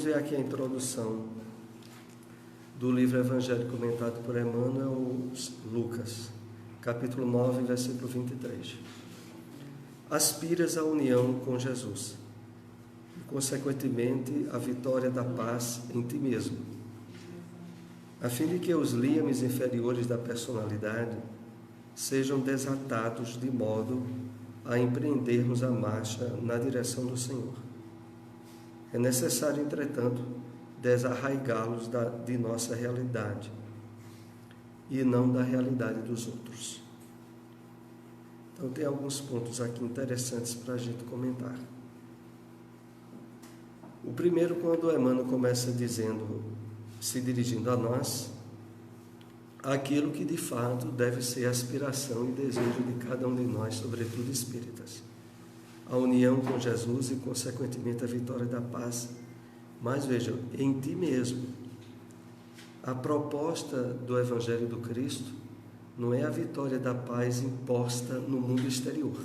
Vamos ver aqui a introdução do livro Evangelho comentado por Emmanuel, Lucas, capítulo 9, versículo 23. Aspiras à união com Jesus e, consequentemente, à vitória da paz em ti mesmo, a fim de que os liames inferiores da personalidade sejam desatados de modo a empreendermos a marcha na direção do Senhor. É necessário, entretanto, desarraigá-los de nossa realidade e não da realidade dos outros. Então, tem alguns pontos aqui interessantes para a gente comentar. O primeiro, quando Emmanuel começa dizendo, se dirigindo a nós, aquilo que de fato deve ser a aspiração e desejo de cada um de nós, sobretudo espíritas. A união com Jesus e, consequentemente, a vitória da paz. Mas vejam, em ti mesmo. A proposta do Evangelho do Cristo não é a vitória da paz imposta no mundo exterior.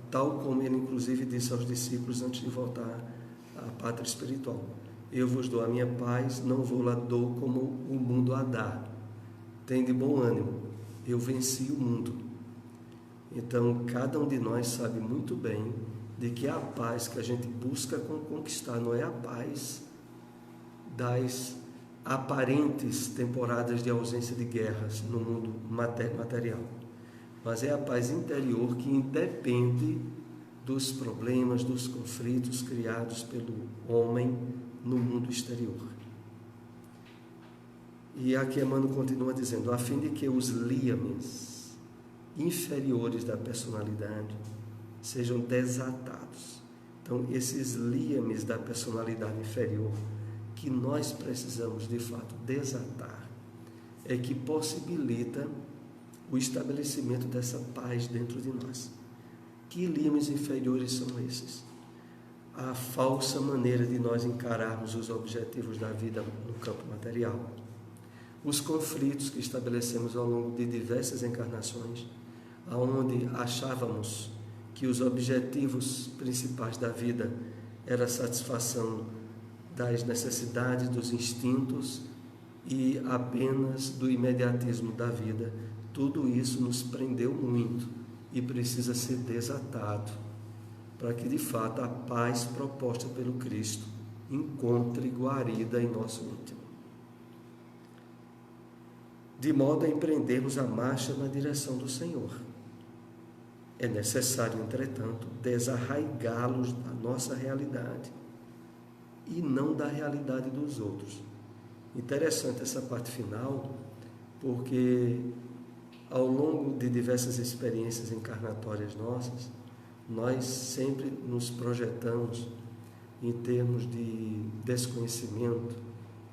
Tal como ele, inclusive, disse aos discípulos antes de voltar à pátria espiritual. Eu vos dou a minha paz, não vou lá dou como o mundo a dá. Tende bom ânimo, eu venci o mundo. Então, cada um de nós sabe muito bem de que a paz que a gente busca conquistar não é a paz das aparentes temporadas de ausência de guerras no mundo material, mas é a paz interior que independe dos problemas, dos conflitos criados pelo homem no mundo exterior. E aqui Emmanuel continua dizendo, a fim de que os liames inferiores da personalidade sejam desatados. Então, esses liames da personalidade inferior que nós precisamos de fato desatar é que possibilita o estabelecimento dessa paz dentro de nós. Que liames inferiores são esses? A falsa maneira de nós encararmos os objetivos da vida no campo material, os conflitos que estabelecemos ao longo de diversas encarnações, aonde achávamos que os objetivos principais da vida era a satisfação das necessidades, dos instintos e apenas do imediatismo da vida. Tudo isso nos prendeu muito e precisa ser desatado para que de fato a paz proposta pelo Cristo encontre guarida em nosso íntimo, de modo a empreendermos a marcha na direção do Senhor. É necessário, entretanto, desarraigá-los da nossa realidade e não da realidade dos outros. Interessante essa parte final, porque ao longo de diversas experiências encarnatórias nossas, nós sempre nos projetamos em termos de desconhecimento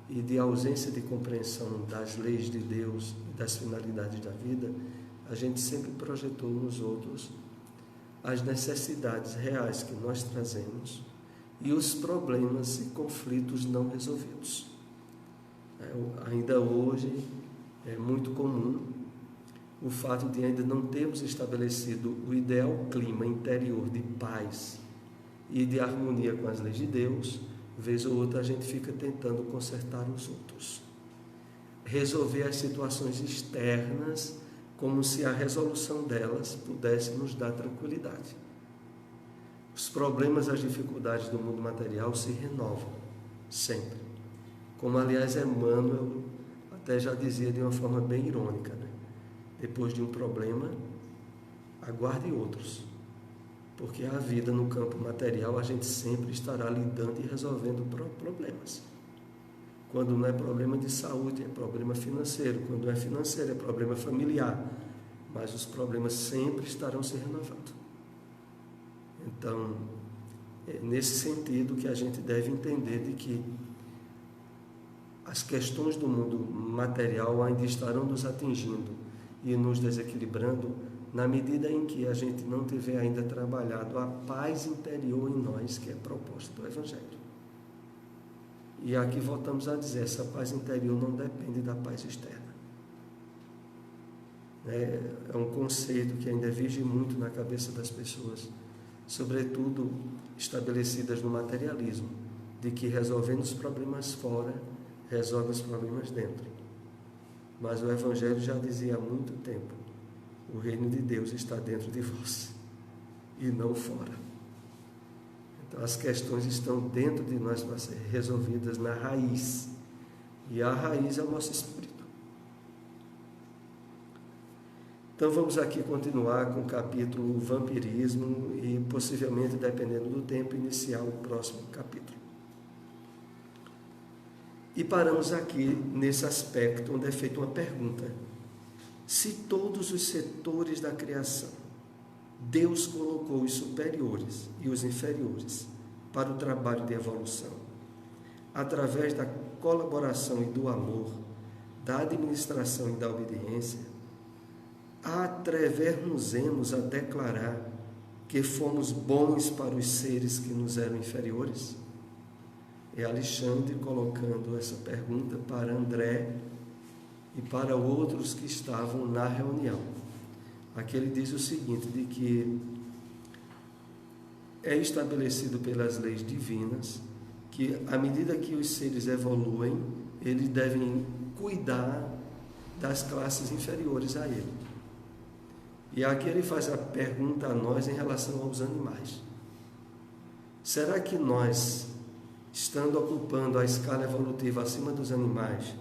e de ausência de compreensão das leis de Deus e das finalidades da vida. A gente sempre projetou nos outros as necessidades reais que nós trazemos e os problemas e conflitos não resolvidos. Ainda hoje é muito comum o fato de ainda não termos estabelecido o ideal clima interior de paz e de harmonia com as leis de Deus. Vez ou outra a gente fica tentando consertar os outros, resolver as situações externas como se a resolução delas pudesse nos dar tranquilidade. Os problemas, as dificuldades do mundo material se renovam sempre, como aliás Emmanuel até já dizia de uma forma bem irônica, né? Depois de um problema, aguarde outros, porque a vida no campo material a gente sempre estará lidando e resolvendo problemas. Quando não é problema de saúde, é problema financeiro. Quando é financeiro, é problema familiar. Mas os problemas sempre estarão se renovando. Então, é nesse sentido que a gente deve entender de que as questões do mundo material ainda estarão nos atingindo e nos desequilibrando na medida em que a gente não tiver ainda trabalhado a paz interior em nós, que é proposta do Evangelho. E aqui voltamos a dizer, essa paz interior não depende da paz externa. É um conceito que ainda vige muito na cabeça das pessoas, sobretudo estabelecidas no materialismo, de que resolvendo os problemas fora, resolve os problemas dentro. Mas o Evangelho já dizia há muito tempo: o reino de Deus está dentro de vós e não fora. Então as questões estão dentro de nós para serem resolvidas na raiz. E a raiz é o nosso espírito. Então vamos aqui continuar com o capítulo Vampirismo e possivelmente, dependendo do tempo, iniciar o próximo capítulo. E paramos aqui nesse aspecto onde é feita uma pergunta: se todos os setores da criação Deus colocou os superiores e os inferiores para o trabalho de evolução, através da colaboração e do amor, da administração e da obediência, atrever-nos-emos a declarar que fomos bons para os seres que nos eram inferiores? É Alexandre colocando essa pergunta para André e para outros que estavam na reunião. Aqui ele diz o seguinte, de que é estabelecido pelas leis divinas que, à medida que os seres evoluem, eles devem cuidar das classes inferiores a ele. E aqui ele faz a pergunta a nós em relação aos animais. Será que nós, estando ocupando a escala evolutiva acima dos animais,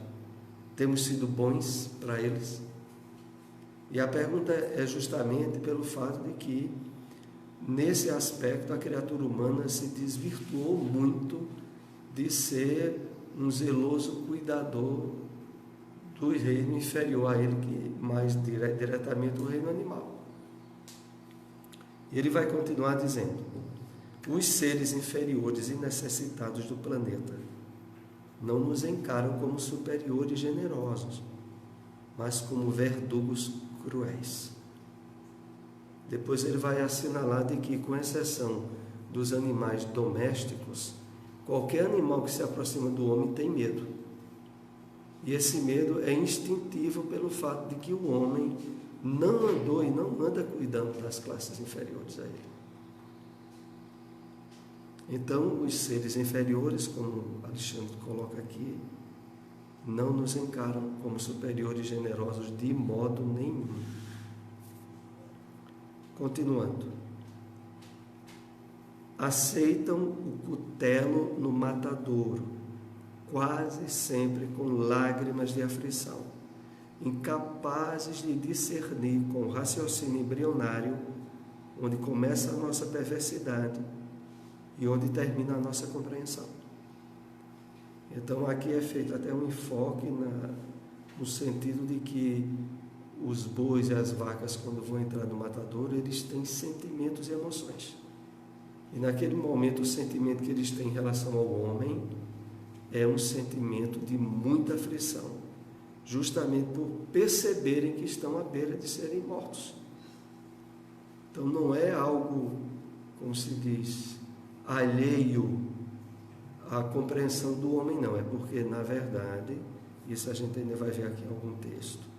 temos sido bons para eles? E a pergunta é justamente pelo fato de que, nesse aspecto, a criatura humana se desvirtuou muito de ser um zeloso cuidador do reino inferior a ele, que mais diretamente o reino animal. Ele vai continuar dizendo: os seres inferiores e necessitados do planeta não nos encaram como superiores e generosos, mas como verdugos cruéis. Depois ele vai assinalar de que, com exceção dos animais domésticos, qualquer animal que se aproxima do homem tem medo. E esse medo é instintivo pelo fato de que o homem não andou e não anda cuidando das classes inferiores a ele. Então, os seres inferiores, como Alexandre coloca aqui, não nos encaram como superiores generosos de modo nenhum. Continuando. Aceitam o cutelo no matadouro, quase sempre com lágrimas de aflição, incapazes de discernir com o raciocínio embrionário onde começa a nossa perversidade e onde termina a nossa compreensão. Então aqui é feito até um enfoque no sentido de que os bois e as vacas, quando vão entrar no matadouro, eles têm sentimentos e emoções. E naquele momento o sentimento que eles têm em relação ao homem é um sentimento de muita aflição, justamente por perceberem que estão à beira de serem mortos. Então não é algo, como se diz, alheio à compreensão do homem, não. É porque, na verdade, isso a gente ainda vai ver aqui em algum texto,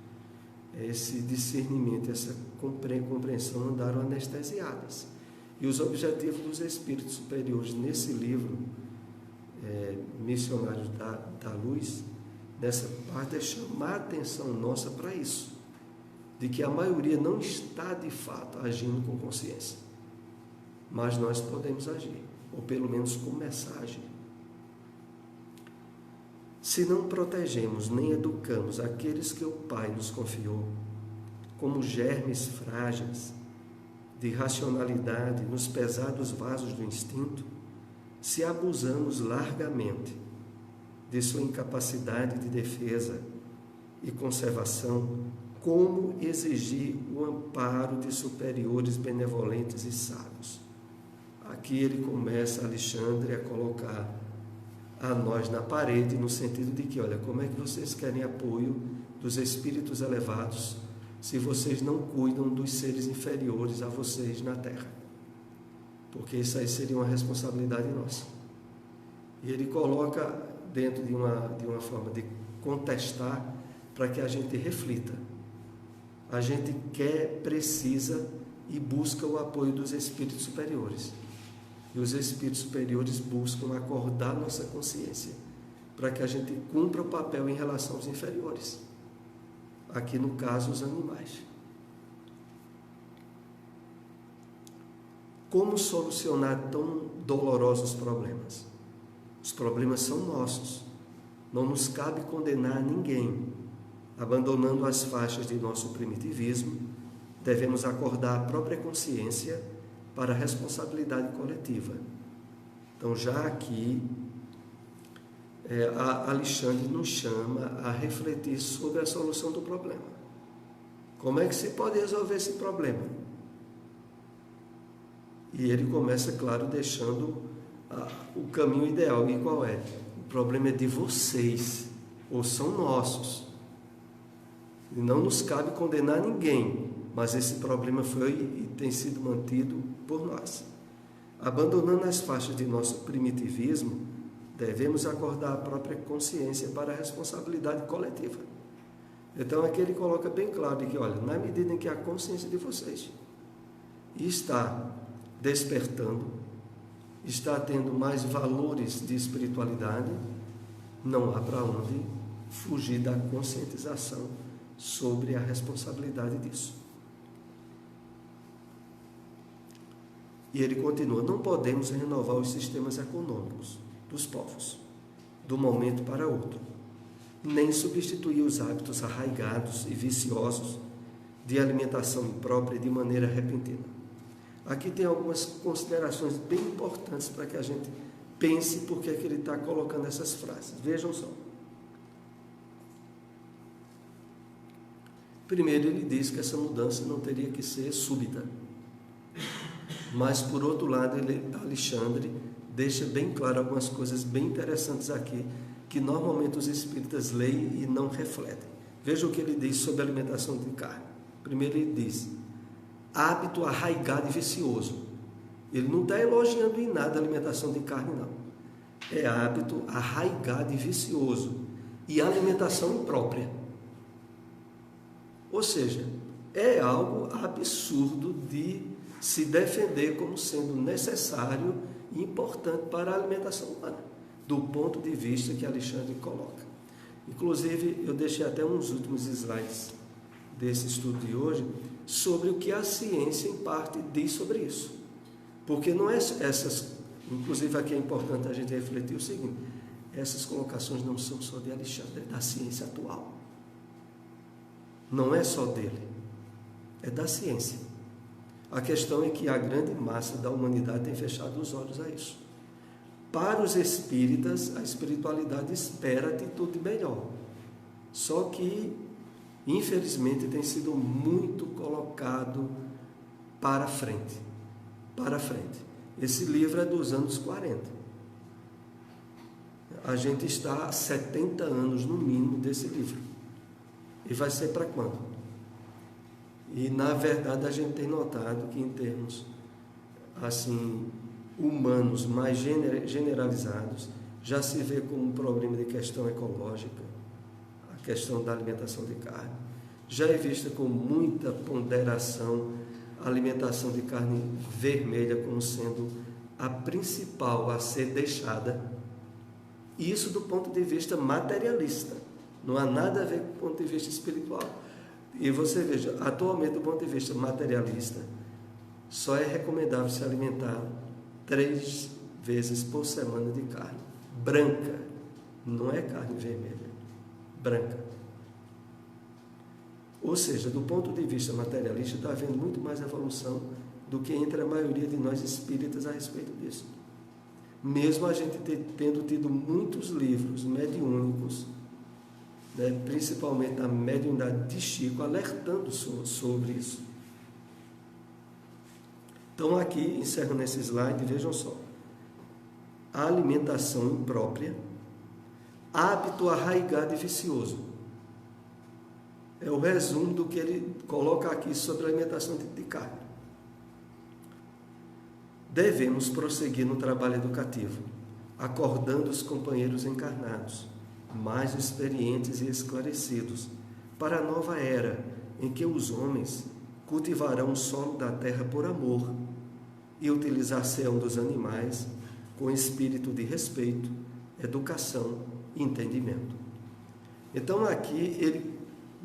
esse discernimento, essa compreensão andaram anestesiadas. E os objetivos dos espíritos superiores nesse livro, Missionários da Luz, nessa parte é chamar a atenção nossa para isso, de que a maioria não está de fato agindo com consciência, mas nós podemos agir, ou pelo menos começar a agir. Se não protegemos nem educamos aqueles que o Pai nos confiou, como germes frágeis de racionalidade nos pesados vasos do instinto, se abusamos largamente de sua incapacidade de defesa e conservação, como exigir o amparo de superiores benevolentes e sábios? Aqui ele começa, Alexandre, a colocar a nós na parede, no sentido de que, olha, como é que vocês querem apoio dos espíritos elevados se vocês não cuidam dos seres inferiores a vocês na Terra? Porque isso aí seria uma responsabilidade nossa. E ele coloca dentro de uma forma de contestar para que a gente reflita. A gente precisa e busca o apoio dos espíritos superiores. E os espíritos superiores buscam acordar nossa consciência para que a gente cumpra o papel em relação aos inferiores. Aqui no caso, os animais. Como solucionar tão dolorosos problemas? Os problemas são nossos. Não nos cabe condenar ninguém. Abandonando as faixas de nosso primitivismo, devemos acordar a própria consciência para a responsabilidade coletiva. Então, já aqui, Alexandre nos chama a refletir sobre a solução do problema. Como é que se pode resolver esse problema? E ele começa, claro, deixando o caminho ideal. E qual é? O problema é de vocês, ou são nossos. E não nos cabe condenar ninguém, mas esse problema foi e tem sido mantido por nós. Abandonando as faixas de nosso primitivismo, devemos acordar a própria consciência para a responsabilidade coletiva. Então aqui ele coloca bem claro de que, olha, na medida em que a consciência de vocês está despertando, está tendo mais valores de espiritualidade, não há para onde fugir da conscientização sobre a responsabilidade disso. E ele continua: não podemos renovar os sistemas econômicos dos povos, de um momento para outro, nem substituir os hábitos arraigados e viciosos de alimentação imprópria de maneira repentina. Aqui tem algumas considerações bem importantes para que a gente pense por que ele está colocando essas frases. Vejam só. Primeiro, ele diz que essa mudança não teria que ser súbita. Mas, por outro lado, Alexandre deixa bem claro algumas coisas bem interessantes aqui, que normalmente os espíritas leem e não refletem. Veja o que ele diz sobre a alimentação de carne. Primeiro ele diz: hábito arraigado e vicioso. Ele não está elogiando em nada a alimentação de carne, não. É hábito arraigado e vicioso. E alimentação imprópria. Ou seja, é algo absurdo de se defender como sendo necessário e importante para a alimentação humana, do ponto de vista que Alexandre coloca. Inclusive, eu deixei até uns últimos slides desse estudo de hoje sobre o que a ciência, em parte, diz sobre isso. Porque não é essas, inclusive aqui é importante a gente refletir o seguinte: essas colocações não são só de Alexandre, é da ciência atual. Não é só dele, é da ciência. A questão é que a grande massa da humanidade tem fechado os olhos a isso. Para os espíritas, a espiritualidade espera atitude melhor. Só que, infelizmente, tem sido muito colocado para frente. Para frente. Esse livro é dos anos 40. A gente está há 70 anos, no mínimo, desse livro. E vai ser para quando? E, na verdade, a gente tem notado que, em termos assim, humanos mais generalizados, já se vê como um problema de questão ecológica, a questão da alimentação de carne. Já é vista com muita ponderação a alimentação de carne vermelha como sendo a principal a ser deixada. Isso do ponto de vista materialista. Não há nada a ver com o ponto de vista espiritual. E você veja, atualmente, do ponto de vista materialista, só é recomendável se alimentar 3 vezes por semana de carne branca, não é carne vermelha, branca. Ou seja, do ponto de vista materialista, está havendo muito mais evolução do que entre a maioria de nós espíritas a respeito disso. Mesmo a gente tendo tido muitos livros mediúnicos, principalmente a mediunidade de Chico, alertando sobre isso. Então aqui, encerrando esse slide, vejam só: a alimentação imprópria, hábito arraigado e vicioso. É o resumo do que ele coloca aqui sobre a alimentação de carne. Devemos prosseguir no trabalho educativo, acordando os companheiros encarnados, mais experientes e esclarecidos, para a nova era em que os homens cultivarão o solo da terra por amor e utilizar-se-ão dos animais com espírito de respeito, educação e entendimento. Então aqui ele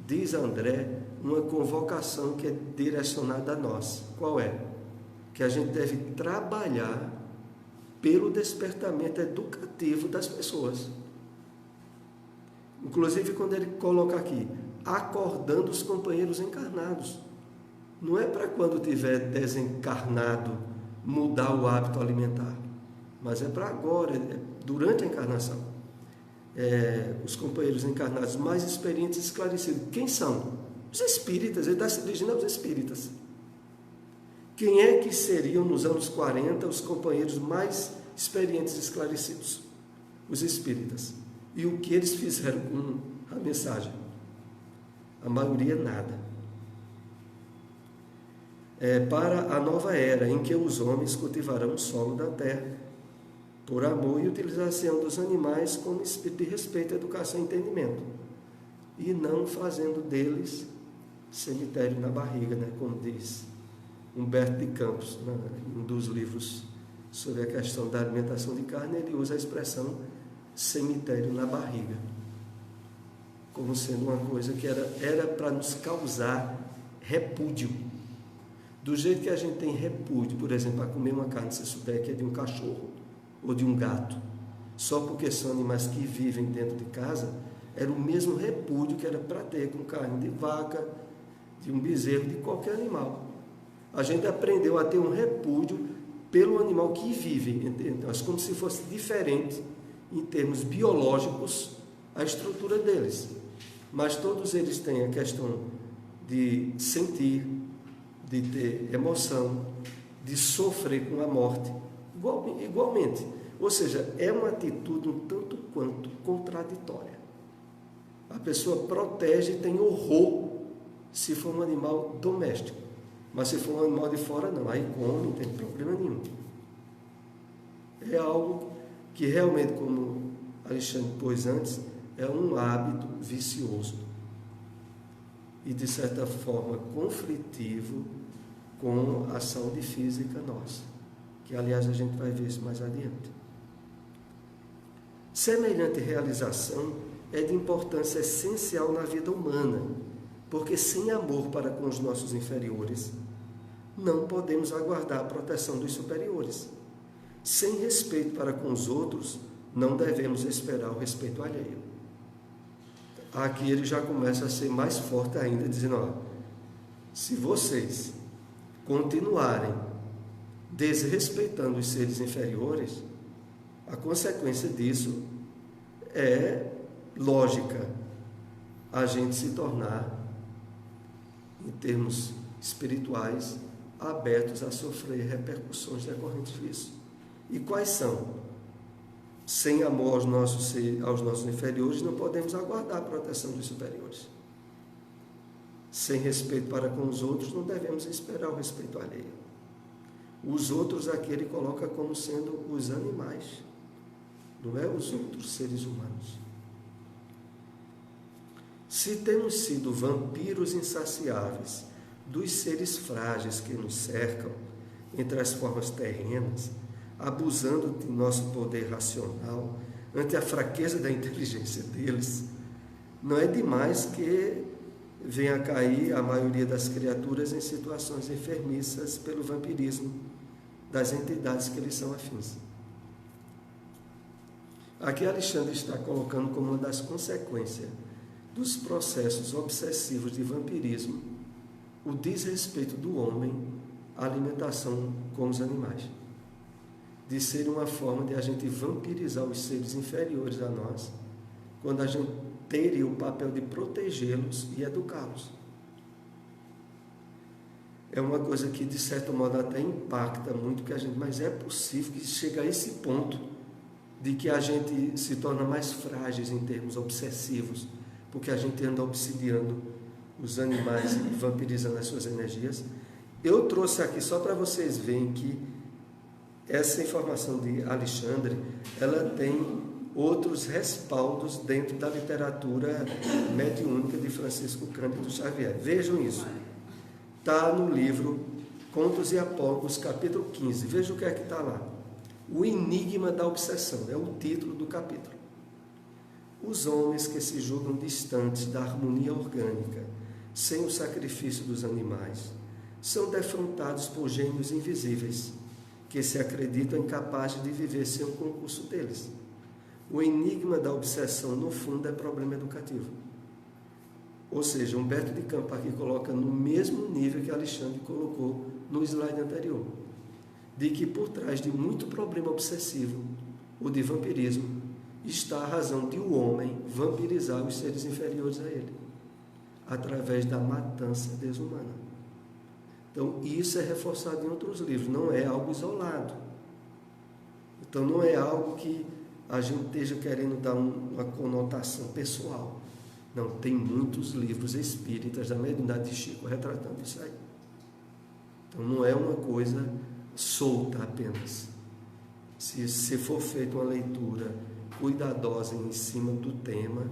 diz a André uma convocação que é direcionada a nós. Qual é? Que a gente deve trabalhar pelo despertamento educativo das pessoas. Inclusive quando ele coloca aqui, acordando os companheiros encarnados. Não é para quando tiver desencarnado mudar o hábito alimentar, mas é para agora, durante a encarnação. Os companheiros encarnados mais experientes e esclarecidos. Quem são? Os espíritas. Ele está se dirigindo aos espíritas. Quem é que seriam nos anos 40 os companheiros mais experientes e esclarecidos? Os espíritas. E o que eles fizeram com a mensagem? A maioria nada. Para a nova era em que os homens cultivarão o solo da terra por amor e utilização dos animais como espírito de respeito, educação e entendimento, e não fazendo deles cemitério na barriga, como diz Humberto de Campos, em um dos livros sobre a questão da alimentação de carne. Ele usa a expressão cemitério na barriga, como sendo uma coisa que era para nos causar repúdio. Do jeito que a gente tem repúdio, por exemplo, a comer uma carne, se souber que é de um cachorro ou de um gato, só porque são animais que vivem dentro de casa, era o mesmo repúdio que era para ter com carne de vaca, de um bezerro, de qualquer animal. A gente aprendeu a ter um repúdio pelo animal que vive, mas como se fosse diferente em termos biológicos a estrutura deles. Mas todos eles têm a questão de sentir, de ter emoção, de sofrer com a morte, igualmente. Ou seja, é uma atitude um tanto quanto contraditória. A pessoa protege e tem horror se for um animal doméstico, mas se for um animal de fora, não. Aí come, não tem problema nenhum. É algo que realmente, como Alexandre pôs antes, é um hábito vicioso e, de certa forma, conflitivo com a saúde física nossa, que, aliás, a gente vai ver isso mais adiante. Semelhante realização é de importância essencial na vida humana, porque sem amor para com os nossos inferiores, não podemos aguardar a proteção dos superiores. Sem respeito para com os outros, não devemos esperar o respeito alheio. Aqui ele já começa a ser mais forte ainda, dizendo, se vocês continuarem desrespeitando os seres inferiores, a consequência disso é lógica, a gente se tornar, em termos espirituais, abertos a sofrer repercussões decorrentes disso. E quais são? Sem amor aos nossos inferiores, não podemos aguardar a proteção dos superiores. Sem respeito para com os outros, não devemos esperar o respeito alheio. Os outros aqui ele coloca como sendo os animais, não é os outros seres humanos. Se temos sido vampiros insaciáveis dos seres frágeis que nos cercam entre as formas terrenas, abusando de nosso poder racional ante a fraqueza da inteligência deles, não é demais que venha a cair a maioria das criaturas em situações enfermiças pelo vampirismo das entidades que lhes são afins. Aqui Alexandre está colocando como uma das consequências dos processos obsessivos de vampirismo o desrespeito do homem à alimentação com os animais, de ser uma forma de a gente vampirizar os seres inferiores a nós, quando a gente teria o papel de protegê-los e educá-los. É uma coisa que, de certo modo, até impacta muito que a gente, mas é possível que chegue a esse ponto de que a gente se torna mais frágeis em termos obsessivos, porque a gente anda obsidiando os animais e vampirizando as suas energias. Eu trouxe aqui só para vocês verem que essa informação de Alexandre, ela tem outros respaldos dentro da literatura mediúnica de Francisco Cândido Xavier. Vejam isso. está no livro Contos e Apólogos, capítulo 15. Veja o que é que está lá. O enigma da obsessão, é o título do capítulo. Os homens que se julgam distantes da harmonia orgânica, sem o sacrifício dos animais, são defrontados por gênios invisíveis, que se acreditam incapazes de viver sem o concurso deles. O enigma da obsessão, no fundo, é problema educativo. Ou seja, Humberto de Campos aqui coloca no mesmo nível que Alexandre colocou no slide anterior, de que por trás de muito problema obsessivo, ou de vampirismo, está a razão de o homem vampirizar os seres inferiores a ele, através da matança desumana. Então, isso é reforçado em outros livros, não é algo isolado. Então, não é algo que a gente esteja querendo dar uma conotação pessoal. Não, tem muitos livros espíritas da mediunidade de Chico retratando isso aí. Então, não é uma coisa solta apenas. Se for feita uma leitura cuidadosa em cima do tema,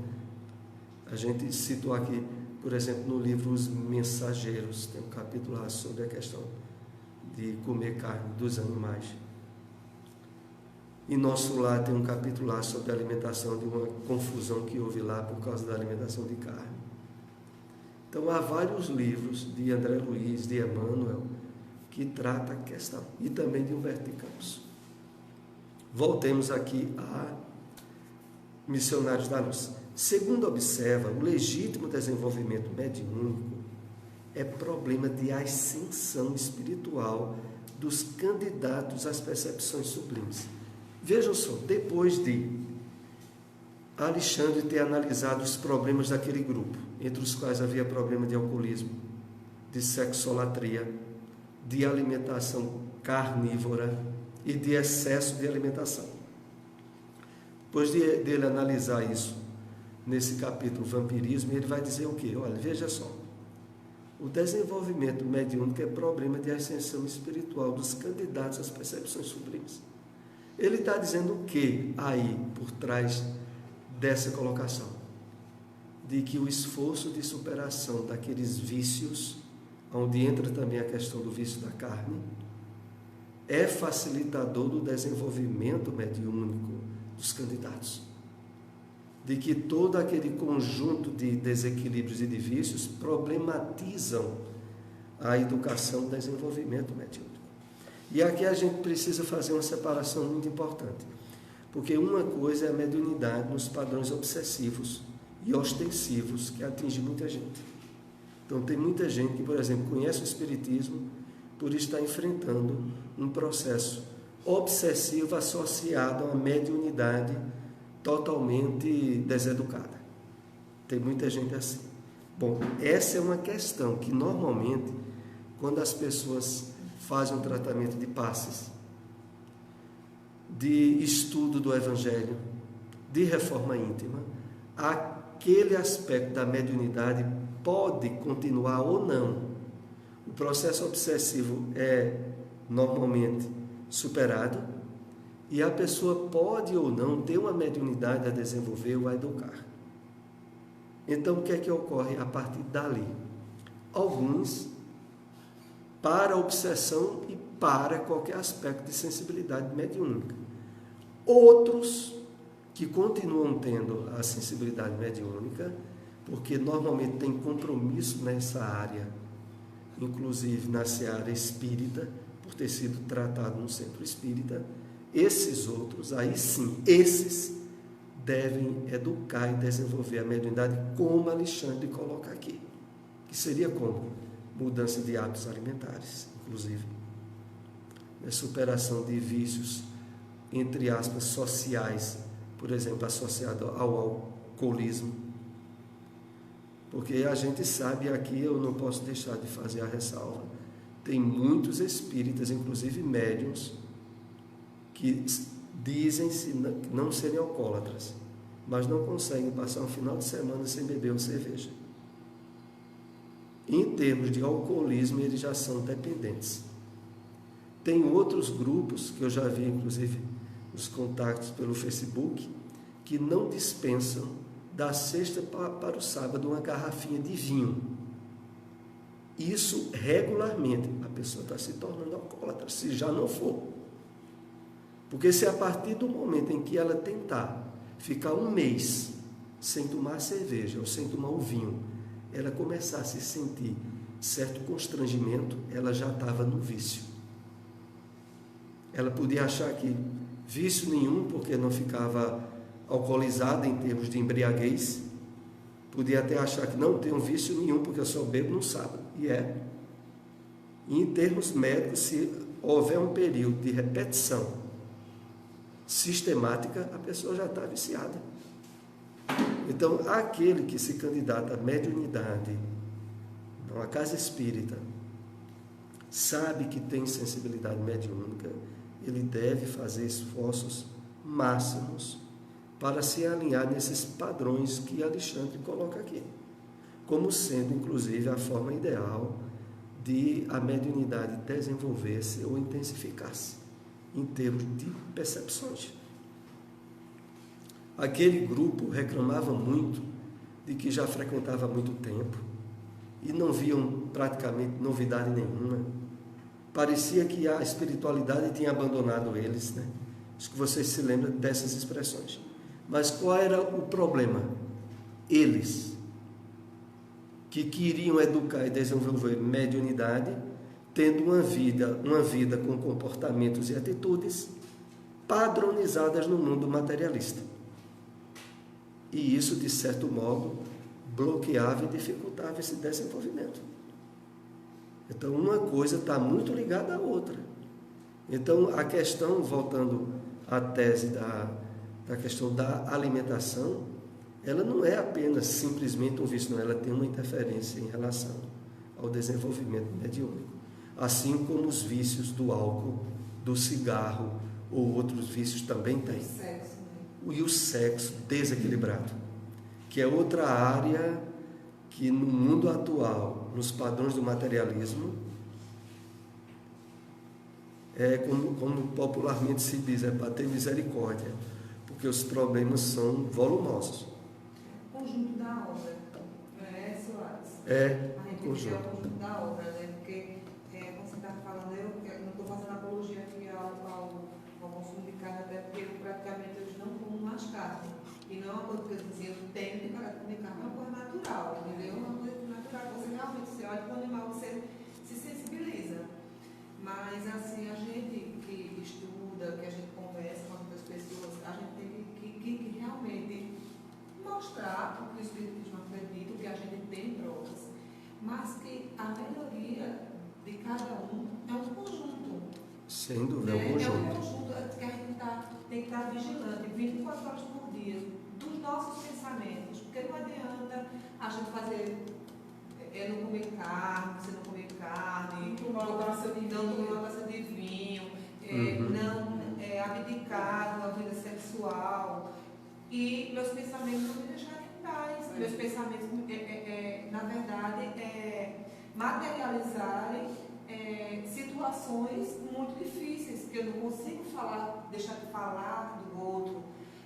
a gente citou aqui, por exemplo, no livro Os Mensageiros, tem um capítulo lá sobre a questão de comer carne dos animais. E Nosso Lar tem um capítulo lá sobre a alimentação, de uma confusão que houve lá por causa da alimentação de carne. Então, há vários livros de André Luiz, de Emmanuel, que trata a questão, e também de Humberto de Campos. Voltemos aqui a Missionários da Luz. Segundo observa, o legítimo desenvolvimento mediúnico é problema de ascensão espiritual dos candidatos às percepções sublimes. Vejam só, depois de Alexandre ter analisado os problemas daquele grupo, entre os quais havia problema de alcoolismo, de sexolatria, de alimentação carnívora e de excesso de alimentação. Depois dele analisar isso, nesse capítulo Vampirismo, ele vai dizer o quê? Olha, veja só, o desenvolvimento mediúnico é problema de ascensão espiritual dos candidatos às percepções sublimes. Ele está dizendo o que aí, por trás dessa colocação? De que o esforço de superação daqueles vícios, onde entra também a questão do vício da carne, é facilitador do desenvolvimento mediúnico dos candidatos. De que todo aquele conjunto de desequilíbrios e de vícios problematizam a educação e o desenvolvimento mediúnico. E aqui a gente precisa fazer uma separação muito importante, porque uma coisa é a mediunidade nos padrões obsessivos e ostensivos que atinge muita gente. Então tem muita gente que, por exemplo, conhece o Espiritismo por estar enfrentando um processo obsessivo associado a uma mediunidade totalmente deseducada. Tem muita gente assim. Bom, essa é uma questão que normalmente, quando as pessoas fazem um tratamento de passes, de estudo do Evangelho, de reforma íntima, aquele aspecto da mediunidade pode continuar ou não. O processo obsessivo é normalmente superado e a pessoa pode ou não ter uma mediunidade a desenvolver ou a educar. Então, o que é que ocorre a partir dali? Alguns para a obsessão e para qualquer aspecto de sensibilidade mediúnica. Outros que continuam tendo a sensibilidade mediúnica, porque normalmente tem compromisso nessa área, inclusive na seara espírita, por ter sido tratado no centro espírita. Esses outros, aí sim, esses devem educar e desenvolver a mediunidade, como Alexandre coloca aqui, que seria como mudança de hábitos alimentares, inclusive, a superação de vícios, entre aspas, sociais, por exemplo, associado ao alcoolismo, porque a gente sabe, aqui eu não posso deixar de fazer a ressalva, tem muitos espíritas, inclusive médiuns, que dizem-se não serem alcoólatras, mas não conseguem passar um final de semana sem beber uma cerveja. Em termos de alcoolismo, eles já são dependentes. Tem outros grupos, que eu já vi, inclusive, os contatos pelo Facebook, que não dispensam da sexta para o sábado uma garrafinha de vinho. isso regularmente, a pessoa está se tornando alcoólatra, se já não for. Porque se a partir do momento em que ela tentar ficar um mês sem tomar cerveja ou sem tomar o vinho, ela começar a se sentir certo constrangimento, ela já estava no vício. Ela podia achar que vício nenhum, porque não ficava alcoolizada em termos de embriaguez, podia até achar que não tem um vício nenhum, porque eu só bebo no sábado, e é. E em termos médicos, se houver um período de repetição sistemática, a pessoa já está viciada. Então, aquele que se candidata à mediunidade, não à casa espírita, sabe que tem sensibilidade mediúnica, ele deve fazer esforços máximos para se alinhar nesses padrões que Alexandre coloca aqui, como sendo, inclusive, a forma ideal de a mediunidade desenvolver-se ou intensificar-se, em termos de percepções. Aquele grupo reclamava muito de que já frequentava há muito tempo e não viam praticamente novidade nenhuma. Parecia que a espiritualidade tinha abandonado eles, né? Acho que vocês se lembram dessas expressões. Mas qual era o problema? Eles, que queriam educar e desenvolver mediunidade, tendo uma vida com comportamentos e atitudes padronizadas no mundo materialista. E isso, de certo modo, bloqueava e dificultava esse desenvolvimento. Então, uma coisa está muito ligada à outra. Então, a questão, voltando à tese da questão da alimentação, ela não é apenas simplesmente um vício, não, ela tem uma interferência em relação ao desenvolvimento mediúnico. Assim como os vícios do álcool, do cigarro ou outros vícios também têm. E o sexo desequilibrado, que é outra área que no mundo atual, nos padrões do materialismo, é como popularmente se diz, é para ter misericórdia, porque os problemas são volumosos. Conjunto da obra, não é, Soares? É, a gente conjunto. É o conjunto da obra, né? Porque, como você está falando, eu não estou fazendo apologia aqui ao consumo de carne, até porque praticamente eu não como mais carne. E não é uma coisa que eu dizia, eu tenho que parar de comer carne, é uma coisa natural, entendeu? É uma coisa natural, você realmente se olha para o animal, você se sensibiliza. Mas, assim, a gente que estuda, que a gente conversa com outras pessoas, a gente tem que realmente mostrar o que o Espiritismo acredita, o que a gente tem provas, mas que a melhoria de cada um é um conjunto. Sem dúvida, né? é um conjunto. É um conjunto que a gente tem que estar vigilante 24 horas por dia dos nossos pensamentos, porque não adianta a gente fazer não comer carne, você não comer carne, não tomar uma taça de vinho, não abdicar de uma vida sexual, e meus pensamentos não me deixarem em paz. Meus pensamentos, na verdade, materializarem situações muito difíceis, que eu não consigo deixar de falar do outro,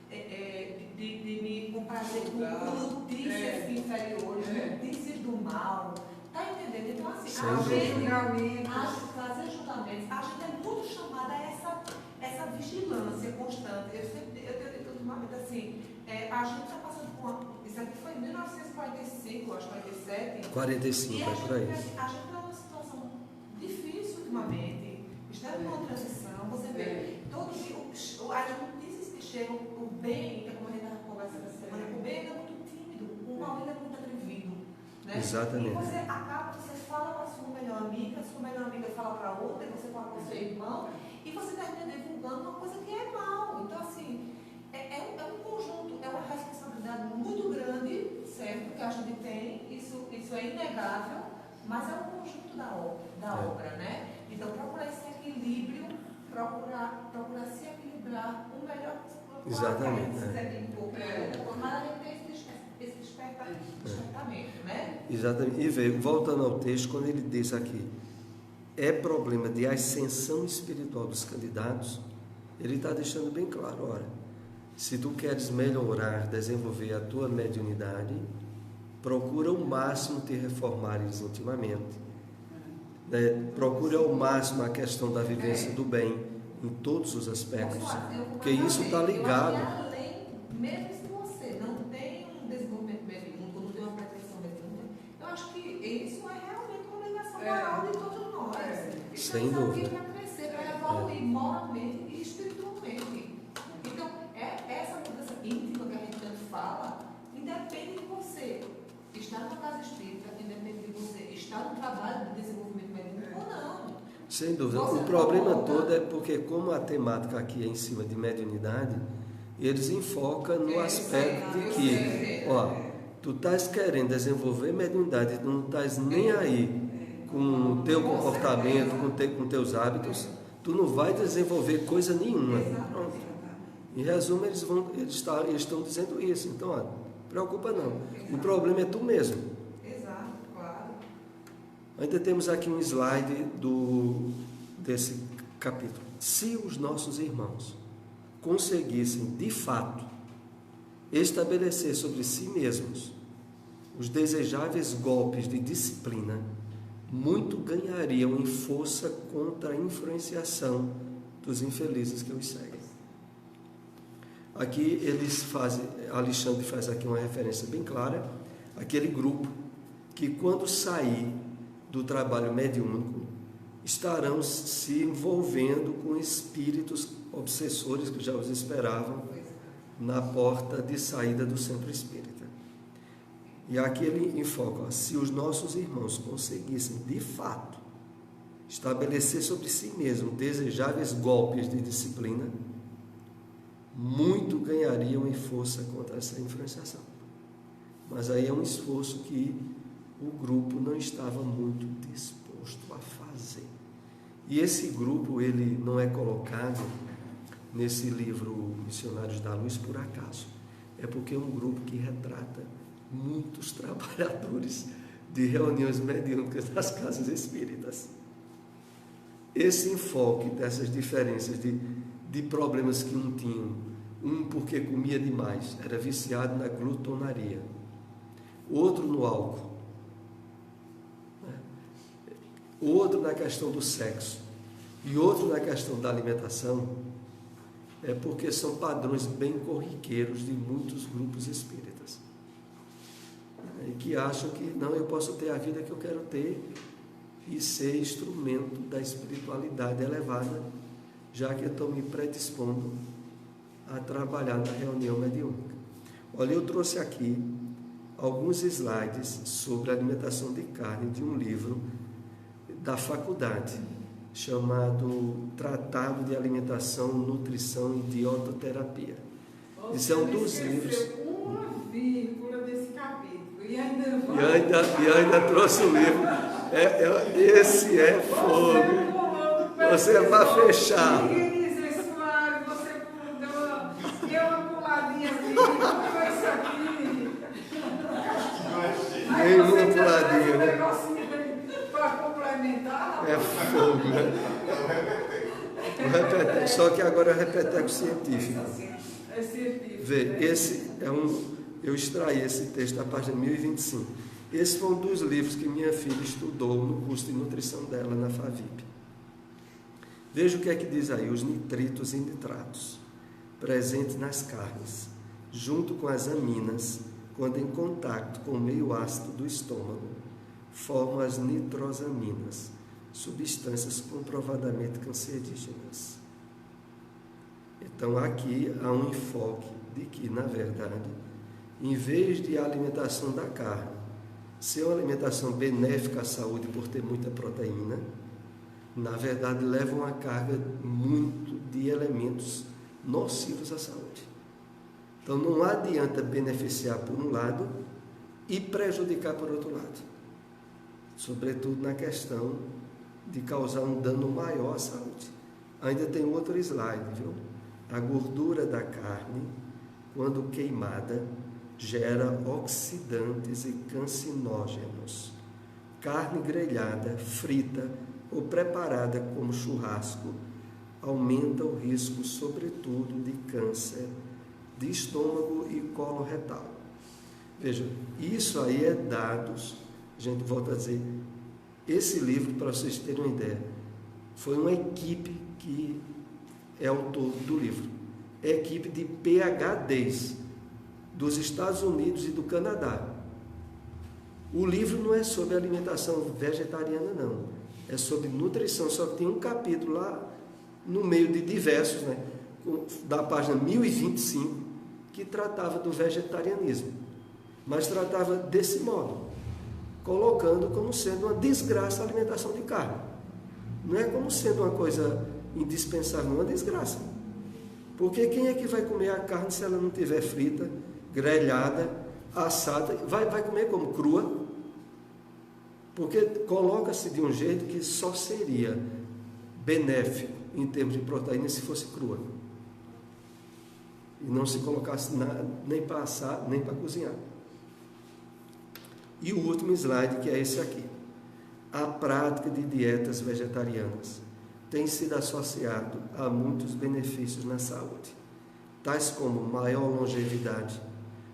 de me comprazer com notícias inferiores, notícias do mal. Está entendendo? Então, assim, fazer julgamentos, a gente é muito chamada a essa vigilância constante. Eu tenho dito ultimamente assim, a gente está passando por isso aqui foi em 1945, acho 47. 45, é por aí. A gente está numa situação difícil ultimamente. Estamos numa transição, você vê todo dia as notícias que chegam, o bem, como a gente estava conversando essa semana, o bem é muito tímido, o mal é muito atrevido. Né? Exatamente. E você fala para a sua melhor amiga fala para outra, você fala para o seu irmão, e você termina divulgando uma coisa que é mal. Então, assim, é um conjunto, é uma responsabilidade muito grande, certo, que a gente tem, isso é inegável, mas é um conjunto da obra, né? Então, procurar esse equilíbrio, procurar se equilibrar o melhor possível. Exatamente. Mas a gente tem esse despertamento, né? Exatamente. E veio, voltando ao texto, quando ele diz aqui, é problema de ascensão espiritual dos candidatos, ele está deixando bem claro, olha, se tu queres melhorar, desenvolver a tua mediunidade, procura ao máximo te reformares intimamente, Procure ao máximo a questão da vivência do bem em todos os aspectos, porque isso está ligado. Mesmo se você não tem um desenvolvimento mediúnico, não tem uma pretensão mediúnica, eu acho que isso é realmente uma obrigação moral de todos nós. Sem dúvida. Para crescer, para evoluir moralmente e espiritualmente. Então, essa mudança íntima que a gente tanto fala, independe de você estar na casa espírita, independe de você estar no trabalho de desenvolvimento mediúnico ou não. Sem dúvida. O problema todo é porque, como a temática aqui é em cima de mediunidade, eles enfocam no aspecto de que, tu estás querendo desenvolver mediunidade, tu não estás nem aí com o teu comportamento, com teus hábitos, tu não vai desenvolver coisa nenhuma. Pronto. Em resumo, eles estão dizendo isso. Então, preocupa não. O problema é tu mesmo. Exato, claro. Ainda temos aqui um slide desse capítulo. Se os nossos irmãos conseguissem, de fato, estabelecer sobre si mesmos os desejáveis golpes de disciplina, muito ganhariam em força contra a influenciação dos infelizes que os seguem. Aqui Alexandre faz aqui uma referência bem clara, aquele grupo que, quando sair do trabalho mediúnico, estarão se envolvendo com espíritos obsessores que já os esperavam na porta de saída do centro espírita. E aqui ele enfoca, se os nossos irmãos conseguissem, de fato, estabelecer sobre si mesmos desejáveis golpes de disciplina, muito ganhariam em força contra essa influenciação. Mas aí é um esforço que o grupo não estava muito disposto a fazer. E esse grupo, ele não é colocado nesse livro Missionários da Luz por acaso. É porque é um grupo que retrata muitos trabalhadores de reuniões mediúnicas das casas espíritas. Esse enfoque dessas diferenças de problemas que um tinha, um porque comia demais, era viciado na glutonaria, outro no álcool, outro na questão do sexo e outro na questão da alimentação, é porque são padrões bem corriqueiros de muitos grupos espíritas, e que acham que não, eu posso ter a vida que eu quero ter e ser instrumento da espiritualidade elevada, já que eu estou me predispondo a trabalhar na reunião mediúnica. Olha, eu trouxe aqui alguns slides sobre a alimentação de carne de um livro da faculdade, chamado Tratado de Alimentação, Nutrição e Dietoterapia. Isso é um dos livros. Uma vírgula desse capítulo. E ainda trouxe o livro. Esse é fogo. Você vai fechar. Você deu uma puladinha aqui, comprou isso aqui. Nenhuma puladinha, né? Para complementar. É fogo, né? Só que agora é repeteco científico. É científico. Vê, eu extraí esse texto da página 1025. Esse foi um dos livros que minha filha estudou no curso de nutrição dela na FAVIP. Veja o que é que diz aí: os nitritos e nitratos presentes nas carnes, junto com as aminas, quando em contato com o meio ácido do estômago, formam as nitrosaminas, substâncias comprovadamente cancerígenas. Então aqui há um enfoque de que, na verdade, em vez de a alimentação da carne ser uma alimentação benéfica à saúde por ter muita proteína, na verdade leva uma carga muito de elementos nocivos à saúde. Então não adianta beneficiar por um lado e prejudicar por outro lado, sobretudo na questão de causar um dano maior à saúde. Ainda tem outro slide, viu? A gordura da carne, quando queimada, gera oxidantes e cancinógenos. Carne grelhada, frita ou preparada como churrasco aumenta o risco, sobretudo, de câncer de estômago e colo retal. Veja, isso aí é dados, a gente volta a dizer, Esse livro, para vocês terem uma ideia, foi uma equipe que é autor do livro. É equipe de PhDs dos Estados Unidos e do Canadá. O livro não é sobre alimentação vegetariana, não. É sobre nutrição, só que tem um capítulo lá, no meio de diversos, né, da página 1025, que tratava do vegetarianismo. Mas tratava desse modo, colocando como sendo uma desgraça a alimentação de carne. Não é como sendo uma coisa indispensável, não, é uma desgraça. Porque quem é que vai comer a carne se ela não estiver frita, grelhada, assada? Vai comer como crua? Porque coloca-se de um jeito que só seria benéfico em termos de proteína se fosse crua. E não se colocasse nem para assar, nem para cozinhar. E o último slide, que é esse aqui. A prática de dietas vegetarianas tem sido associado a muitos benefícios na saúde, tais como maior longevidade,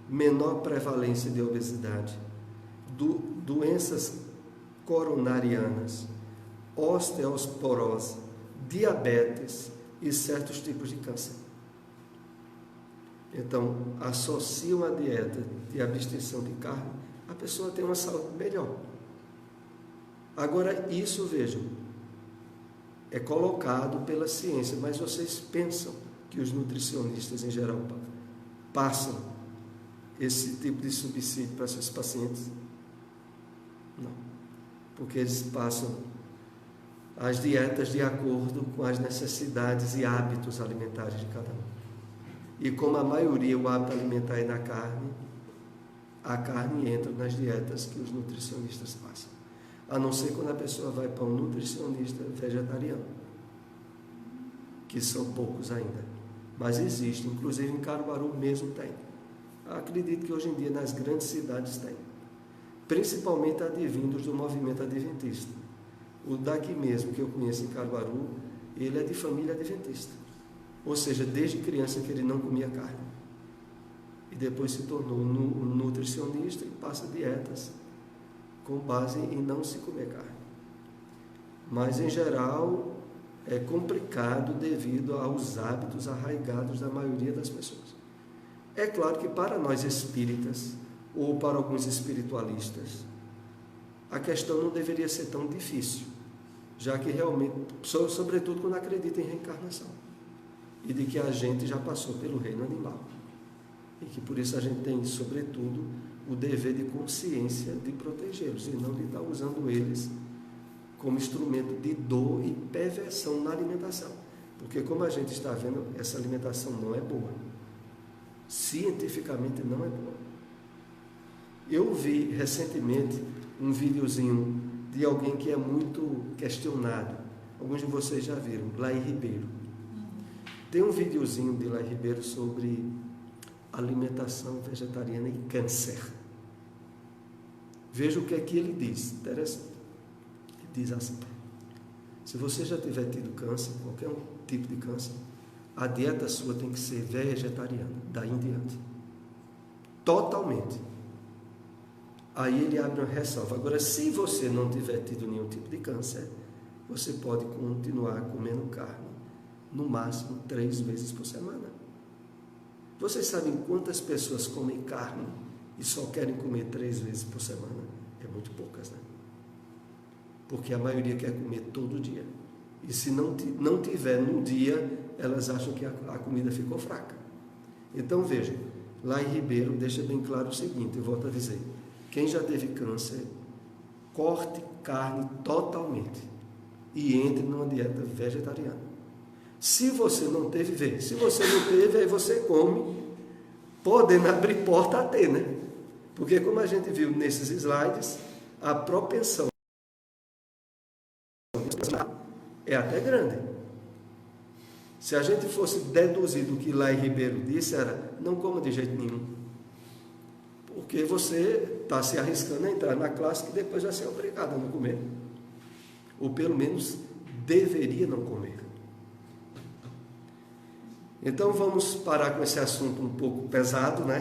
menor prevalência de obesidade, doenças coronarianas, osteoporose, diabetes e certos tipos de câncer. Então, associam a dieta de abstenção de carne, a pessoa tem uma saúde melhor. Agora, isso, vejam, é colocado pela ciência, mas vocês pensam que os nutricionistas, em geral, passam esse tipo de subsídio para seus pacientes? Não, porque eles passam as dietas de acordo com as necessidades e hábitos alimentares de cada um. E como a maioria, o hábito alimentar é na carne, a carne entra nas dietas que os nutricionistas passam. A não ser quando a pessoa vai para um nutricionista vegetariano, que são poucos ainda. Mas existe, inclusive em Caruaru mesmo tem. Acredito que hoje em dia nas grandes cidades tem. Principalmente advindos do movimento adventista. O daqui mesmo, que eu conheço em Caruaru, ele é de família adventista. Ou seja, desde criança que ele não comia carne. E depois se tornou um nutricionista e passa dietas com base em não se comer carne. Mas, em geral, é complicado devido aos hábitos arraigados da maioria das pessoas. É claro que para nós espíritas, ou para alguns espiritualistas, a questão não deveria ser tão difícil, já que realmente, sobretudo quando acredita em reencarnação, e de que a gente já passou pelo reino animal, e que por isso a gente tem, sobretudo, o dever de consciência de protegê-los, e não de estar usando eles como instrumento de dor e perversão na alimentação. Porque, como a gente está vendo, essa alimentação não é boa. Cientificamente não é boa. Eu vi recentemente um videozinho de alguém que é muito questionado. Alguns de vocês já viram, Laí Ribeiro. Tem um videozinho de Laí Ribeiro sobre alimentação vegetariana e câncer. Veja o que é que ele diz. Interessante. Ele diz assim: se você já tiver tido câncer, qualquer tipo de câncer, a dieta sua tem que ser vegetariana, daí em diante. Totalmente. Aí ele abre uma ressalva. Agora, se você não tiver tido nenhum tipo de câncer, você pode continuar comendo carne, no máximo 3 vezes por semana. Vocês sabem quantas pessoas comem carne e só querem comer 3 vezes por semana? É muito poucas, né? Porque a maioria quer comer todo dia. E se não tiver num dia, elas acham que a comida ficou fraca. Então vejam, Laí Ribeiro deixa bem claro o seguinte, eu volto a dizer: quem já teve câncer, corte carne totalmente e entre numa dieta vegetariana. Se você não teve, vê. Se você não teve, aí você come, podendo abrir porta a ter, né? Porque, como a gente viu nesses slides, a propensão é até grande. Se a gente fosse deduzir do que Laí Ribeiro disse, era: não coma de jeito nenhum. Porque você está se arriscando a entrar na classe que depois vai ser obrigado a não comer. Ou pelo menos deveria não comer. Então vamos parar com esse assunto um pouco pesado, né?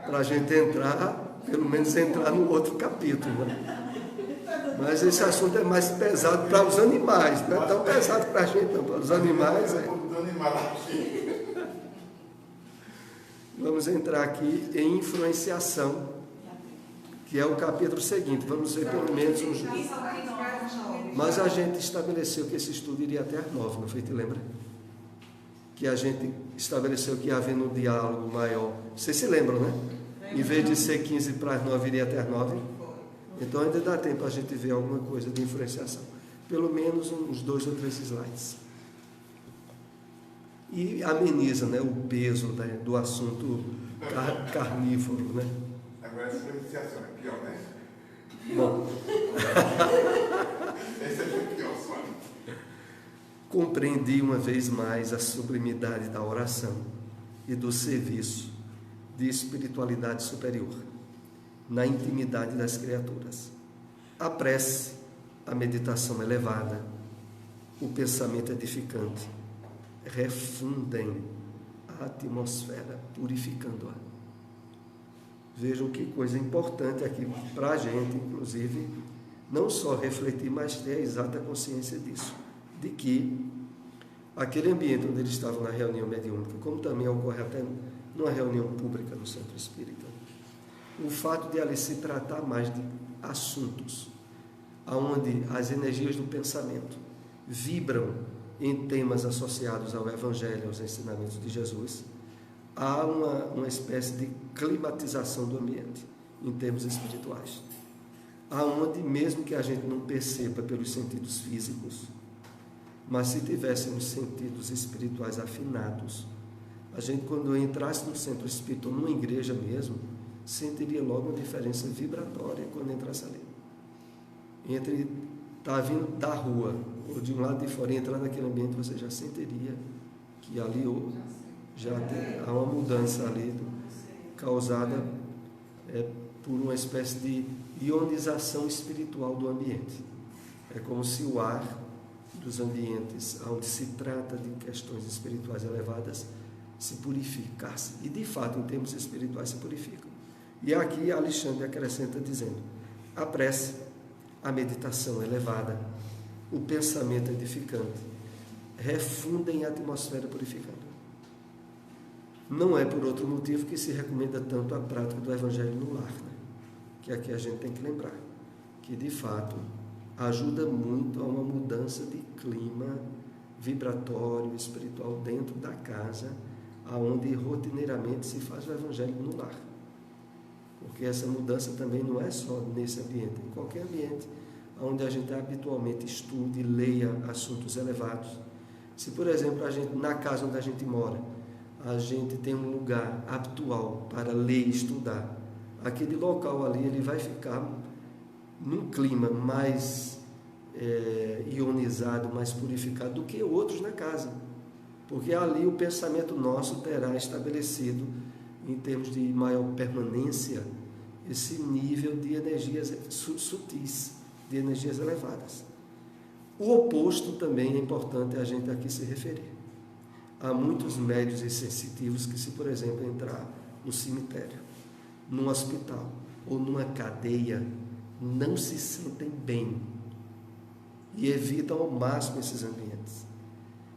Para a gente entrar, pelo menos entrar no outro capítulo, né? Mas esse assunto é mais pesado para os animais, não é tão pesado para a gente não, para os animais. Vamos entrar aqui em influenciação, que é o capítulo seguinte. Vamos ver pelo menos uns... Mas a gente estabeleceu que esse estudo iria até às 9, não foi? Te lembra? Que a gente estabeleceu que ia haver um diálogo maior. Vocês se lembram, né? Em vez de ser 15 para as 9, iria até às 9. Então ainda dá tempo a gente ver alguma coisa de influenciação. Pelo menos uns 2 ou 3 slides. E ameniza, né, o peso, né, do assunto carnívoro, né? Agora essa influenciação é pior, né? Bom. Essa é pior, só. Compreendi uma vez mais a sublimidade da oração e do serviço de espiritualidade superior na intimidade das criaturas. A prece, a meditação elevada, o pensamento edificante refundem a atmosfera, purificando-a. Vejam que coisa importante aqui para a gente, inclusive, não só refletir, mas ter a exata consciência disso, de que aquele ambiente onde eles estavam na reunião mediúnica, como também ocorre até numa reunião pública no Centro Espírita, o fato de ali se tratar mais de assuntos onde as energias do pensamento vibram em temas associados ao Evangelho, aos ensinamentos de Jesus, há uma espécie de climatização do ambiente, em termos espirituais. Aonde, mesmo que a gente não perceba pelos sentidos físicos, mas se tivéssemos sentidos espirituais afinados, a gente, quando entrasse no centro espírita ou numa igreja mesmo, sentiria logo uma diferença vibratória quando entrasse ali. Entre estar vindo da rua ou de um lado de fora e entrar naquele ambiente, você já sentiria que ali há uma mudança ali causada por uma espécie de ionização espiritual do ambiente. É como se o ar dos ambientes onde se trata de questões espirituais elevadas se purificasse. E de fato, em termos espirituais, se purificam. E aqui Alexandre acrescenta dizendo: a prece, a meditação elevada, o pensamento edificante refundem a atmosfera purificadora. Não é por outro motivo que se recomenda tanto a prática do Evangelho no lar, né? Que aqui a gente tem que lembrar que, de fato, ajuda muito a uma mudança de clima vibratório, espiritual dentro da casa, aonde rotineiramente se faz o Evangelho no lar. Porque essa mudança também não é só nesse ambiente, em qualquer ambiente onde a gente habitualmente estude e leia assuntos elevados. Se, por exemplo, a gente, na casa onde a gente mora, a gente tem um lugar habitual para ler e estudar, aquele local ali ele vai ficar num clima mais ionizado, mais purificado do que outros na casa, porque ali o pensamento nosso terá estabelecido, em termos de maior permanência, esse nível de energias sutis, de energias elevadas. O oposto também é importante a gente aqui se referir. Há muitos médiuns e sensitivos que, se por exemplo entrar no cemitério, num hospital ou numa cadeia, não se sentem bem e evitam ao máximo esses ambientes.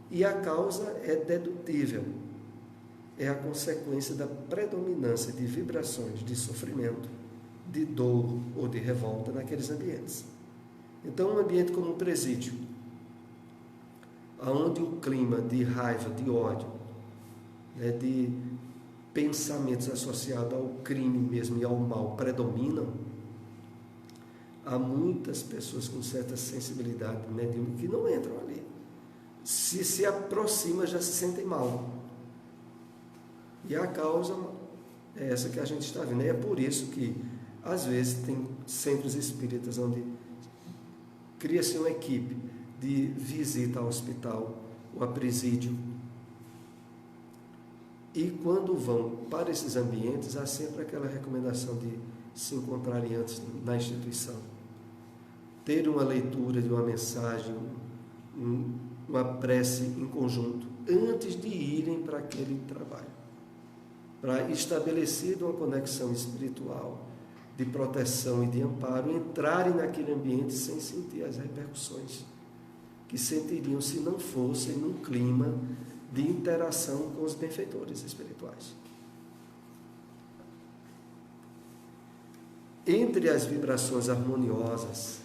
E a causa é dedutível. É a consequência da predominância de vibrações de sofrimento, de dor ou de revolta naqueles ambientes. Então, um ambiente como um presídio, onde o clima de raiva, de ódio, de pensamentos associados ao crime mesmo e ao mal predominam, há muitas pessoas com certa sensibilidade mediúnica que não entram ali. Se aproxima, já se sentem mal. E a causa é essa que a gente está vendo. E é por isso que, às vezes, tem centros espíritas onde cria-se uma equipe de visita ao hospital ou a presídio. E quando vão para esses ambientes, há sempre aquela recomendação de se encontrarem antes na instituição. Ter uma leitura de uma mensagem, uma prece em conjunto, antes de irem para aquele trabalho, para estabelecer uma conexão espiritual de proteção e de amparo, entrarem naquele ambiente sem sentir as repercussões que sentiriam se não fossem num clima de interação com os benfeitores espirituais. Entre as vibrações harmoniosas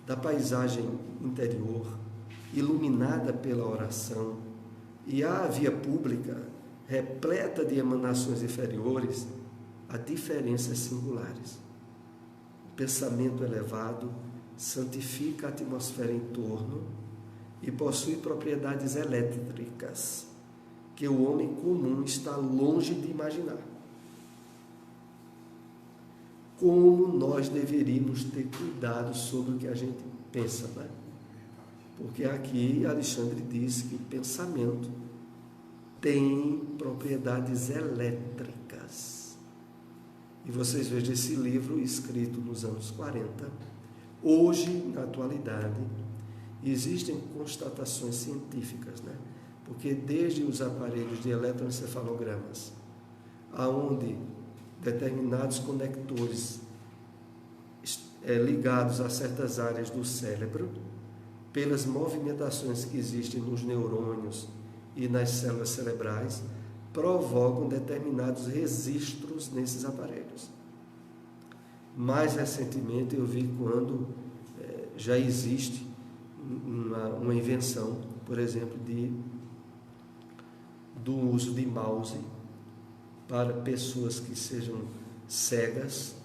da paisagem interior, iluminada pela oração, e a via pública, repleta de emanações inferiores, há diferenças singulares. O pensamento elevado santifica a atmosfera em torno e possui propriedades elétricas que o homem comum está longe de imaginar. Como nós deveríamos ter cuidado sobre o que a gente pensa, né? Porque aqui Alexandre diz que o pensamento tem propriedades elétricas. E vocês vejam esse livro escrito nos anos 40. Hoje, na atualidade, existem constatações científicas, né? Porque desde os aparelhos de eletroencefalogramas, aonde determinados conectores ligados a certas áreas do cérebro, pelas movimentações que existem nos neurônios e nas células cerebrais, provocam determinados registros nesses aparelhos. Mais recentemente eu vi quando já existe uma invenção, por exemplo, do uso de mouse para pessoas que sejam cegas,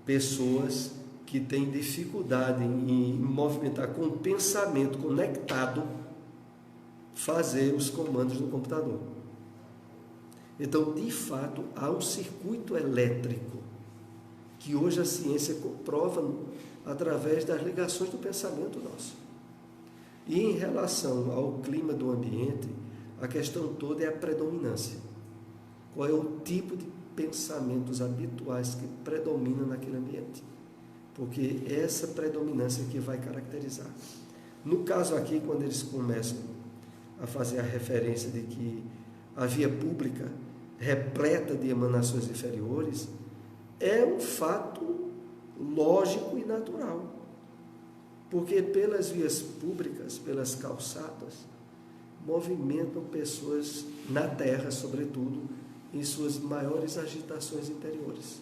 pessoas que têm dificuldade em movimentar com o pensamento conectado, fazer os comandos no computador. Então, de fato, há um circuito elétrico que hoje a ciência comprova através das ligações do pensamento nosso. E em relação ao clima do ambiente, a questão toda é a predominância. Qual é o tipo de pensamentos habituais que predominam naquele ambiente? Porque é essa predominância que vai caracterizar. No caso aqui, quando eles começam a fazer a referência de que a via pública repleta de emanações inferiores, é um fato lógico e natural. Porque pelas vias públicas, pelas calçadas, movimentam pessoas na terra, sobretudo, em suas maiores agitações interiores.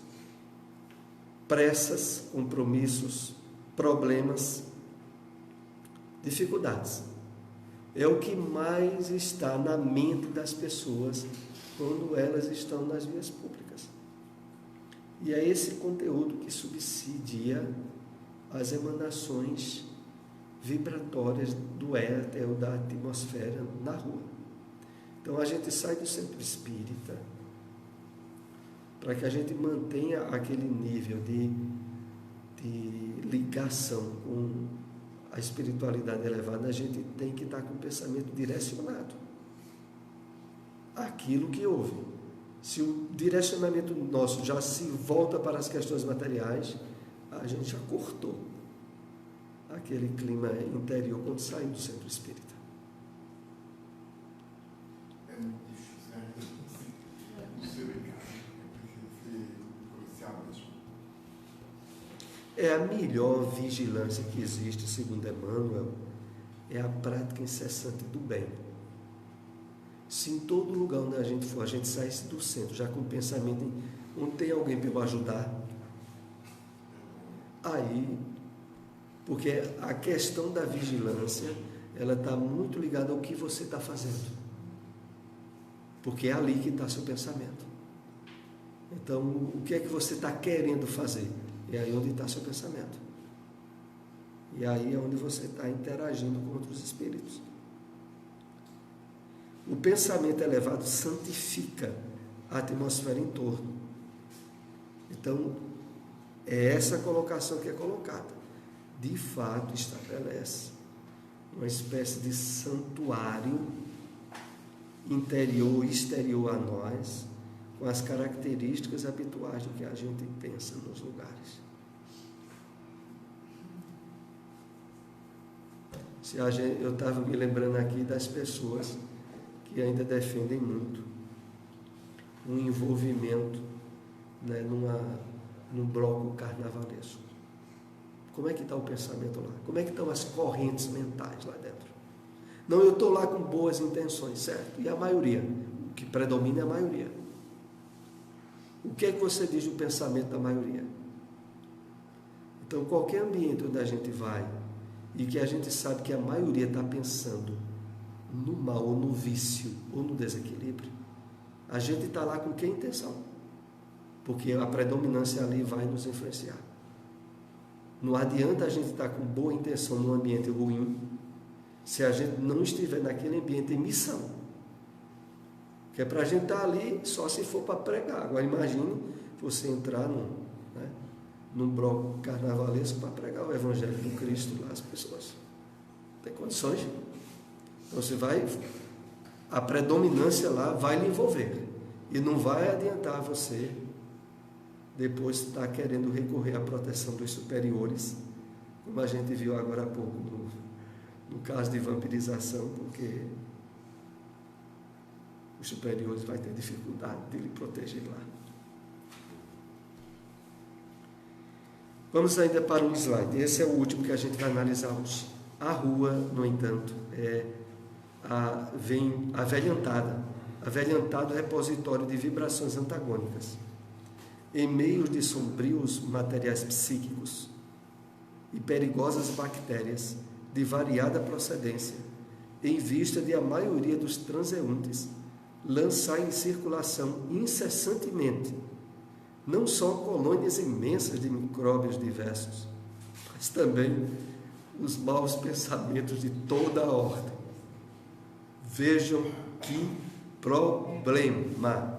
Pressas, compromissos, problemas, dificuldades. É o que mais está na mente das pessoas quando elas estão nas vias públicas. E é esse conteúdo que subsidia as emanações vibratórias do éter ou da atmosfera na rua. Então a gente sai do centro espírita para que a gente mantenha aquele nível de ligação com a espiritualidade elevada. A gente tem que estar com o pensamento direcionado àquilo que houve. Se o direcionamento nosso já se volta para as questões materiais, a gente já cortou aquele clima interior quando saiu do centro espírita. É muito difícil, né? Não sei, preciso ser policial mesmo. É a melhor vigilância que existe, segundo Emmanuel, é a prática incessante do bem. Se em todo lugar onde a gente for, a gente saísse do centro, já com o pensamento em onde tem alguém para eu ajudar, aí, porque a questão da vigilância, ela está muito ligada ao que você está fazendo. Porque é ali que está seu pensamento. Então, o que é que você está querendo fazer? É aí onde está seu pensamento. E aí é onde você está interagindo com outros espíritos. O pensamento elevado santifica a atmosfera em torno. Então, é essa colocação que é colocada. De fato, estabelece uma espécie de santuário interior e exterior a nós, com as características habituais do que a gente pensa nos lugares. Eu estava me lembrando aqui das pessoas que ainda defendem muito um envolvimento, né, num bloco carnavalesco. Como é que está o pensamento lá? Como é que estão as correntes mentais lá dentro? Não, eu estou lá com boas intenções, certo? E a maioria? O que predomina é a maioria. O que é que você diz do pensamento da maioria? Então, qualquer ambiente onde a gente vai e que a gente sabe que a maioria está pensando no mal, ou no vício, ou no desequilíbrio, a gente está lá com que intenção? Porque a predominância ali vai nos influenciar. Não adianta a gente estar com boa intenção num ambiente ruim, se a gente não estiver naquele ambiente em missão. Que é para a gente estar ali só se for para pregar. Agora imagine você entrar num bloco carnavalesco para pregar o Evangelho do Cristo lá às pessoas. Tem condições? Então você vai, a predominância lá vai lhe envolver. E não vai adiantar você depois estar querendo recorrer à proteção dos superiores, como a gente viu agora há pouco no caso de vampirização, porque os superiores vão ter dificuldade de lhe proteger lá. Vamos ainda para um slide. Esse é o último que a gente vai analisar hoje. A rua, no entanto, vem avelhantada. Avelhantado repositório de vibrações antagônicas. Em meio de sombrios materiais psíquicos e perigosas bactérias de variada procedência, em vista de a maioria dos transeuntes lançar em circulação incessantemente não só colônias imensas de micróbios diversos, mas também os maus pensamentos de toda a ordem. Vejam que problema!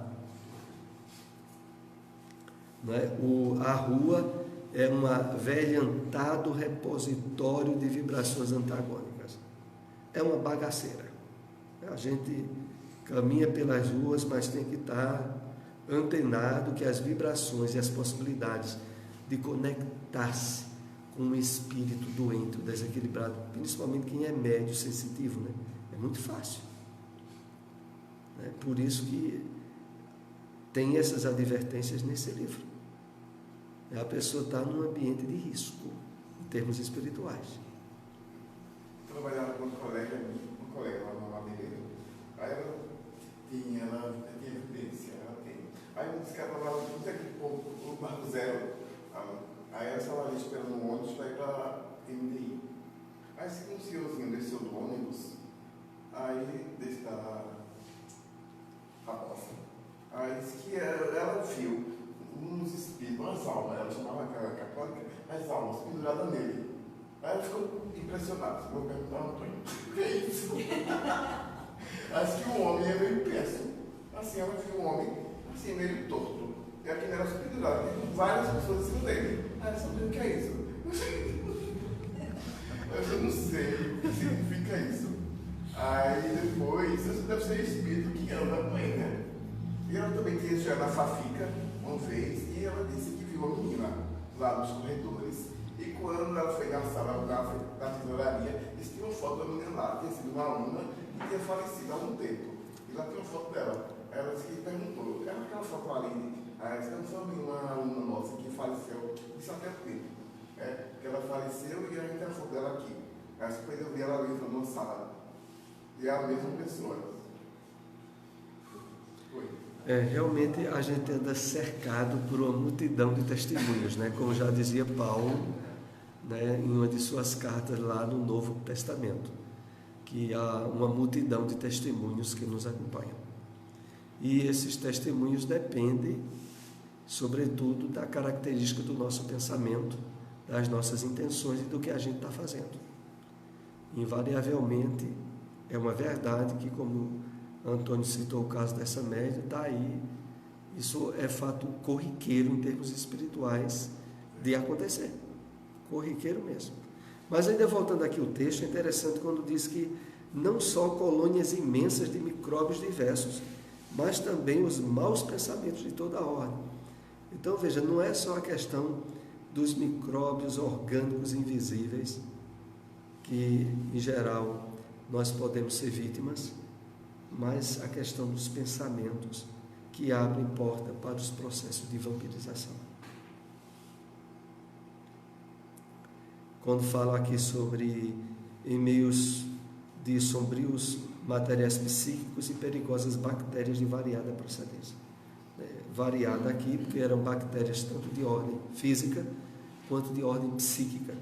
Não é? A rua é um avelhantado repositório de vibrações antagônicas. É uma bagaceira. A gente caminha pelas ruas, mas tem que estar antenado que as vibrações e as possibilidades de conectar-se com um espírito doente, desequilibrado, principalmente quem é médio, sensitivo, né? É muito fácil. É por isso que tem essas advertências nesse livro. A pessoa está num ambiente de risco, em termos espirituais. Eu trabalhava com um colega lá no Madeira. Aí ela tinha evidência, ela tem. Aí um disse que ela estava lá, não aquele povo, o Marco Zero. Aí ela estava ali esperando um ônibus para ir para MDI. Aí um senhorzinho desceu do ônibus, aí desse da Raposa. Aí disse que ela viu uns espíritos, umas almas, ela chamava aquela católica, as almas penduradas nele. Aí ela ficou impressionada. Vou perguntar ao Antônio, o que é isso? Acho que o homem é meio peço. Assim, ela viu um homem, assim, meio torto. E aqui não era pendurado, tem várias pessoas em cima dele. Aí ela sabia o que é isso. Eu não sei o que significa isso. Aí depois, isso deve ser espírito que anda com ele, né? E ela também tinha chegado na Fafica uma vez, e ela disse que viu uma menina lá nos corredores. E quando ela foi na sala da tesouraria, eles tinham uma foto da menina lá, tinha sido uma aluna e tinha falecido há um tempo. E lá tem uma foto dela. Ela disse que perguntou, era aquela foto ali? Aí ela disse, não foi uma aluna nossa que faleceu, isso até tempo. Que ela faleceu e a gente tem a foto dela aqui. Aí depois eu vi ela ali numa sala. E é a mesma pessoa. Realmente a gente anda cercado por uma multidão de testemunhos, né? Como já dizia Paulo, né, em uma de suas cartas lá no Novo Testamento, que há uma multidão de testemunhos que nos acompanham. E esses testemunhos dependem, sobretudo, da característica do nosso pensamento, das nossas intenções e do que a gente está fazendo. Invariavelmente, é uma verdade que, como Antônio citou o caso dessa média, está aí. Isso é fato corriqueiro em termos espirituais de acontecer. Corriqueiro mesmo. Mas ainda voltando aqui o texto, é interessante quando diz que não só colônias imensas de micróbios diversos, mas também os maus pensamentos de toda a ordem. Então veja, não é só a questão dos micróbios orgânicos invisíveis, que em geral nós podemos ser vítimas, mas a questão dos pensamentos, que abrem porta para os processos de vampirização. Quando falo aqui sobre em meios de sombrios materiais psíquicos e perigosas bactérias de variada procedência. Variada aqui porque eram bactérias tanto de ordem física quanto de ordem psíquica,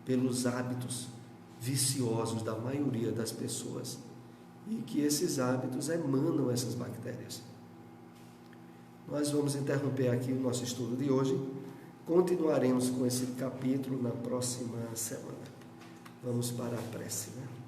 pelos hábitos viciosos da maioria das pessoas, e que esses hábitos emanam essas bactérias. Nós vamos interromper aqui o nosso estudo de hoje. Continuaremos com esse capítulo na próxima semana. Vamos para a prece, né?